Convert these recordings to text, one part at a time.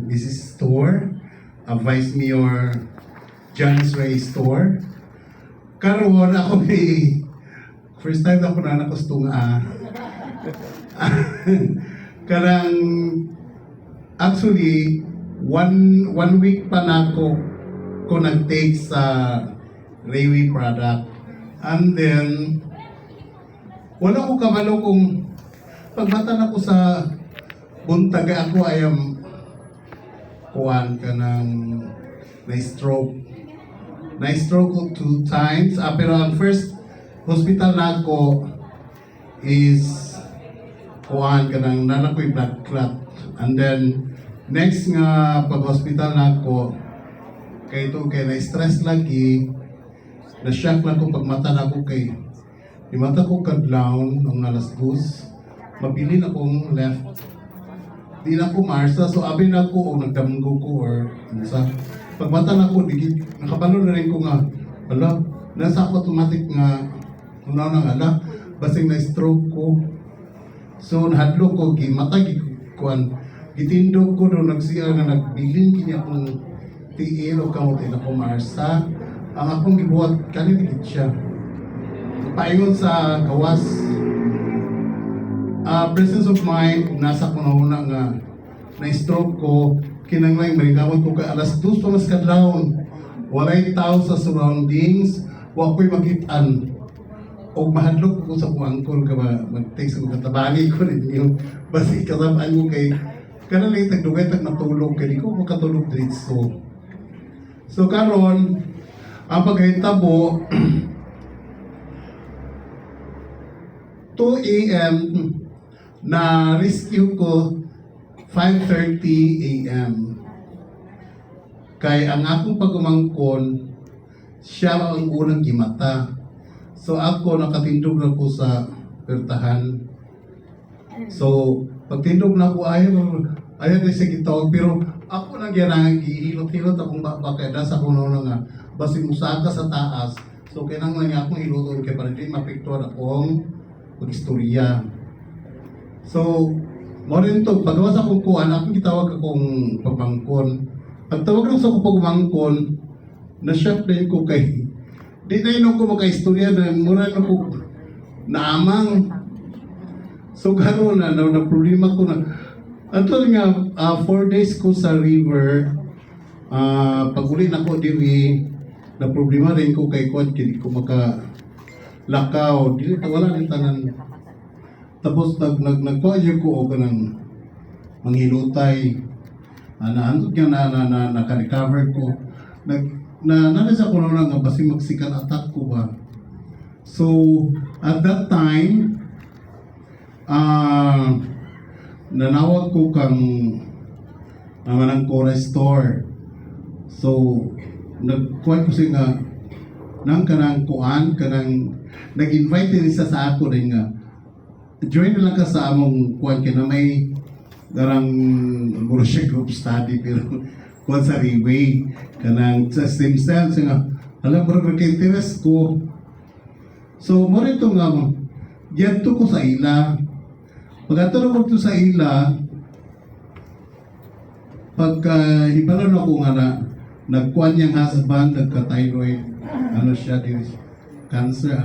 Mrs. Store, Vice Mayor John's Ray Store. Karon ako may first time ako na nakustunga. Karang actually one week pa na ko nag-take sa Rayway product. And then wala ko kabalo kung pagbatan ako sa buntaga ako ay kuwan ka ng na-stroke. Na-stroke ko 2 times. Pero ang first hospital na ako is kuwan ka ng nanakoy blood clot. And then next nga pag-hospital na ako kay na-stress lagi, na-shock lang ko pag mata na ko kay di mata ko kadlawn nung nalasgus, mabilin akong left. Di na ko marsa, so abi na ko o nagdamgo ko or sa pagmata na ko, nakabalo na rin ko nga, ala, nasa automatic nga, unaw na ala, basing na-stroke ko. So nahadlo ko, mata gitindog ko doon nagsiya nga nagbilin kanya akong tiil o kamutin ako marsa. Ang akong gibuhat, kanilagit siya. Paingon sa gawas, presence of mind, nasa ko na una nga na-stroke ko, kinanglang maligawat ko ka alas 2 pa mas kadlawon. Walay tao sa surroundings, wa ko'y magitan. O mahadlok ko sa kung angkol ka ba, mag-take sa mga katabani ko rin yung basi kasabaan mo kay kanalay tagdugay tag natulog kay di ko makatulog dito. So karon ang paghitabo 2 a.m. na rescue ko 5:30 a.m. Kay ang akong pagumangkon siya ang unang gimata. So ako nakatindog na ko sa pertahan. So pagtindog na ko ayaw na sa gitawag pero ako nang yan gihilot-hilot akong bakay sa kuno nga basi musaka sa taas. So kinahanglan nga akong hiluton kay para di mapiktuhan akong pag-istorya. So mo rin to pagawas akong kuan akong gitawag akong pagmangkon. Pagtawag lang sa akong pagmangkon na-shock din ko kay di na yun ko maka-istorya na mura na ko naamang. So gano'n na problema ko na. Ato nga, 4 days ko sa river, pag-uli na ko diri, na problema rin ko kay Kwan, hindi ko makalakaw, dili wala rin tanan. Tapos nagkuha ko o ganang manghilutay, naandot nga naka-recover ko. Nalasa ko na nga, basi magsikan attack ko ba. So, at that time, nanawag ko kang naman ko restore. So nagkuhan ko siya nga nang kanang kuan kanang nag-invite din isa sa ako rin nga join na lang ka sa among kuan kaya na may darang muro siya group study pero kuan sa Rayway kanang sa stem cells nga alam mo rin ka-interest ko. So mo rin ito nga dito ko sa ila. Pagkatulog ko sa ila, pagka hibalon ako nga nagkuhan niyang husband, nagka-thyroid, siya, cancer,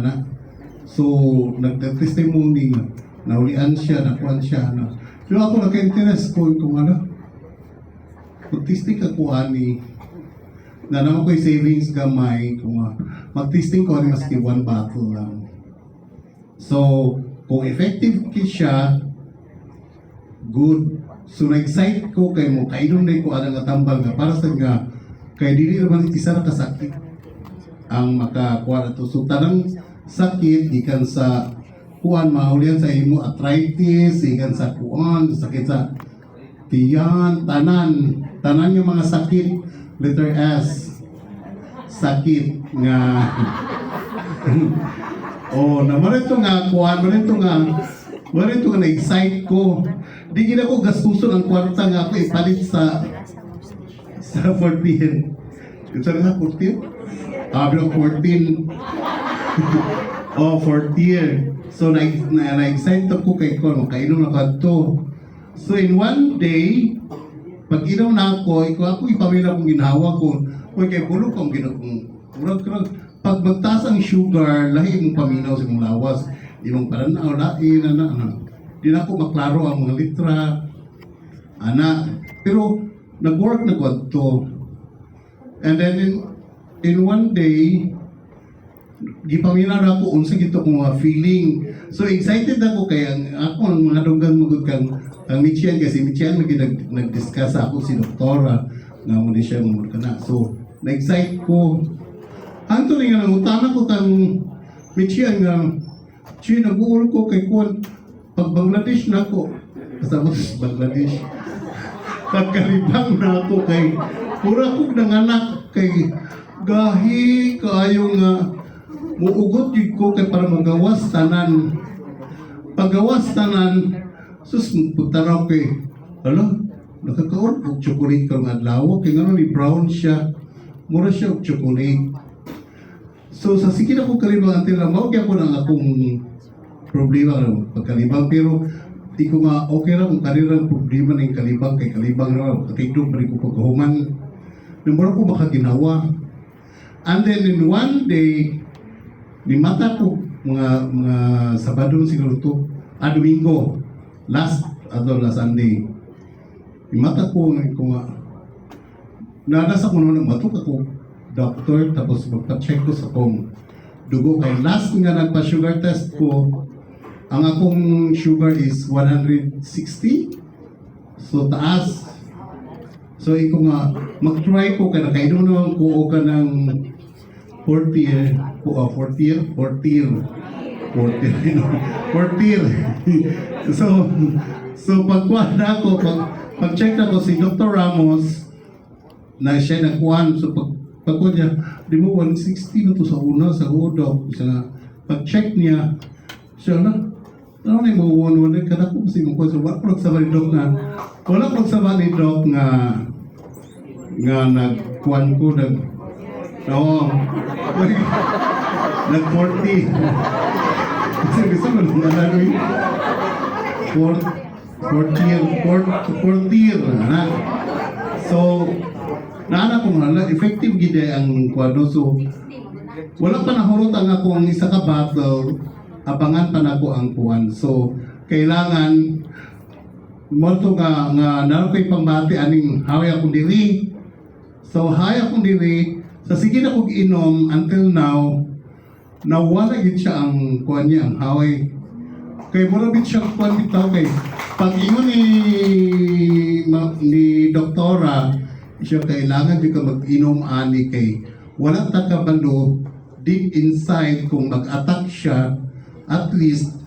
So, nagta-testimony nga, naulian siya, nakuhan siya, Pero ako naka-interest ko kung mag-testing ako, na naman ko yung savings gamay, kung mag-testing ko, maski 1 bottle lang. So, kung effective siya, good. So na-excite ko kay mo kainom na ko anang tambal nga para sa nga kay dili naman isa na kasakit ang makakuha nato. So tanang sakit gikan sa kuan maulian sa imo arthritis, gikan sa kuan sakit sa tiyan, tanan yung mga sakit letter S sakit nga naman ito nga kuan man ito nga na-excite ko. Di gina ko gastuson ang kwarta nga ako ipalit sa 14. Ito nga 14? Bilang 14. 14. So na-excite ko kay Kon, kainom na ka to. So in one day, Pag inom na ako ipamila kong ginawa ko, kay bulok kong murag pag magtaas ang sugar, lahi mong paminaw sa mong lawas. Imong paranaw, lahi na. Di na ako maklaro ang mga litra. Pero nag-work na to. And then in one day, gipamina na ako unsa gito kong mga feeling. So excited ako kaya ako ang mga dunggan magud kang ang Michian kasi Michian nag-discuss ako si doktora nga mo di siya mo kana. So na-excite ko. Anto ni nga nangutana ko kang Michian nga nag-uul ko kay Kuan pag Bangladesh na ako. Kasama sa Bangladesh. Pagkalibang na ako kay pura kong nanganak kay gahi kaayo nga muugot yun ko kay para magawas tanan. Pagawas tanan, sus pagtanaw kay, nakakaon og chocolate kang adlaw, kay nga ni brown siya, mura siya og chocolate. So sa sige na ko kalibang until lang, mao ko ng akong problema ng pagkalibang, pero di ko nga okay ra kung karirang problema ng kalibang, kay kalibang na, katigdog pa rin ko pagkahuman, nang mura ko makaginawa. And then in one day, ni mata ko mga Sabado siguro to, Domingo, last Sunday. Ni mata ko nga nasa ko nung matuk ako doctor tapos magpa-check ko sa akong dugo kay last nga nagpa-sugar test ko ang akong sugar is 160. So taas. So iko nga mag-try ko kay nakainom naman ko ka ng 40 So pagkuhan na ako, pag-check na ko si Dr. Ramos na siya nagkuhan. So pagkuhan niya, di mo 160 na to sa una, sa udok. Pag-check niya, siya na, ano na yung mga 100 ka na ko kasi mong kuhan. So wala ko nagsama ni Doc nga nagkuhan ko, nag-40. Kasi gusto mo nung nalagay. Fourth year. So, naana ko mga effective gide ang kwado. So, wala pa nahurot ang akong isa ka battle. Abangan pa na ko ang kuwan. So, kailangan molto nga naroon ko'y pambati aning haway akong diri. So, haway akong diri. Sa sige na kong inom until now, nawala gid siya ang kuan niya, ang haway. Kay mura gid siya kuan bitaw kay pag ingon ni doktora, siya kailangan di ka mag-inom ani kay wala ta kabalo deep inside kung mag-attack siya, at least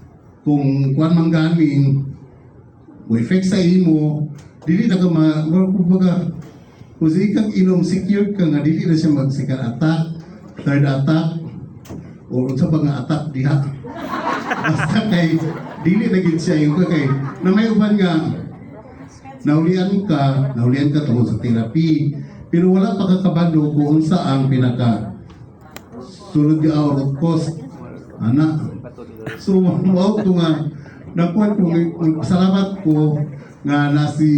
kung kuan manggaling mo effect sa imo, dili na ka kumbaga kung kang inom, secure ka nga, dili na siya mag-second attack, third attack, o sa mga attack diha. Basta kay, dili na gid siya yung kay, na may uban nga, naulian ka tungkol sa therapy, pero wala pa kakabalo kung saan pinaka sulod yung root cause. So, wow ito nga, nakuha ko, salamat ko nga na si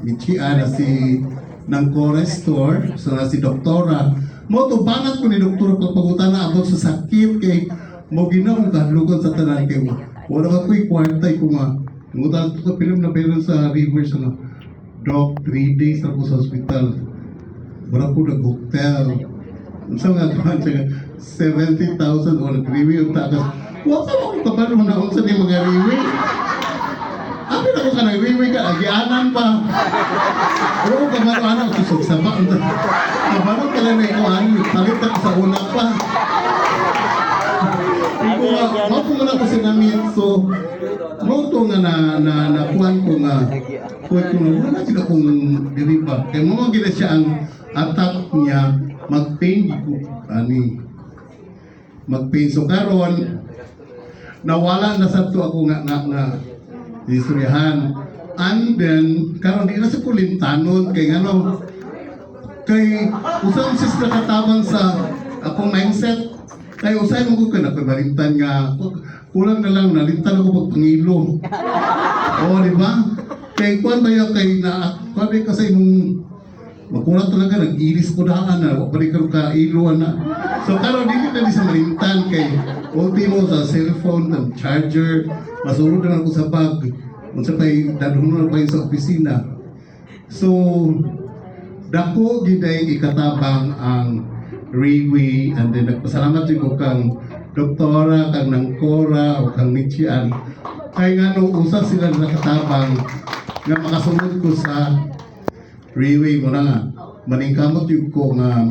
Michia, na si ng core store, so na si doktora. Mo to banat ko ni doktora pagpagutan na about sa sakit kay mo ginawang kahlugan sa tanan kay mo. Wala ka ko'y kwarta ko nga. Ngutan ko sa film na pero sa river sa nga. Doc, 3 days ako sa hospital. Wala ko nag-hotel. So nga kuhan siya 70,000 o nag-riwi yung takas. Wala ko kabalo na unsa ni mga riwi. Amin ako ka nag-riwi ka, agianan pa. Oo, kamaro-ano, susog sa ba? Kamaro ka lang na ikuhan, palit ako sa una pa. Wala ko muna ko sinamit, so mo to nga nakuhan ko nga kuhan ko na wala sila kong diriba. Kaya mo gina siya ang attack niya, mag-pain ko, mag-pain. So karon nawala na sa to ako nga istoryahan. And then, karon di na sa kulintanon, kay ano, kay usang sis nakatabang sa akong mindset, kay usay mo ko ka napabalintan nga, kulang na lang, nalintan ako pagpangilo. Oo, di ba? Kay kuan tayo kay na kuan ka sa imong magkulat talaga nag-ilis ko daan na balik ka iluan na. So karon dili na di sa malimtan kay ultimo sa cellphone ng charger masulod na ako sa bag unsa pay dadhon na pa sa opisina. So dako giday ikatabang ang Rayway and then nagpasalamat ko kang doktora kang Nangkora o kang Nichian kay nga no usa sila nakatabang nga makasunod ko sa Rayway mo na nga maningkamot yung ko nga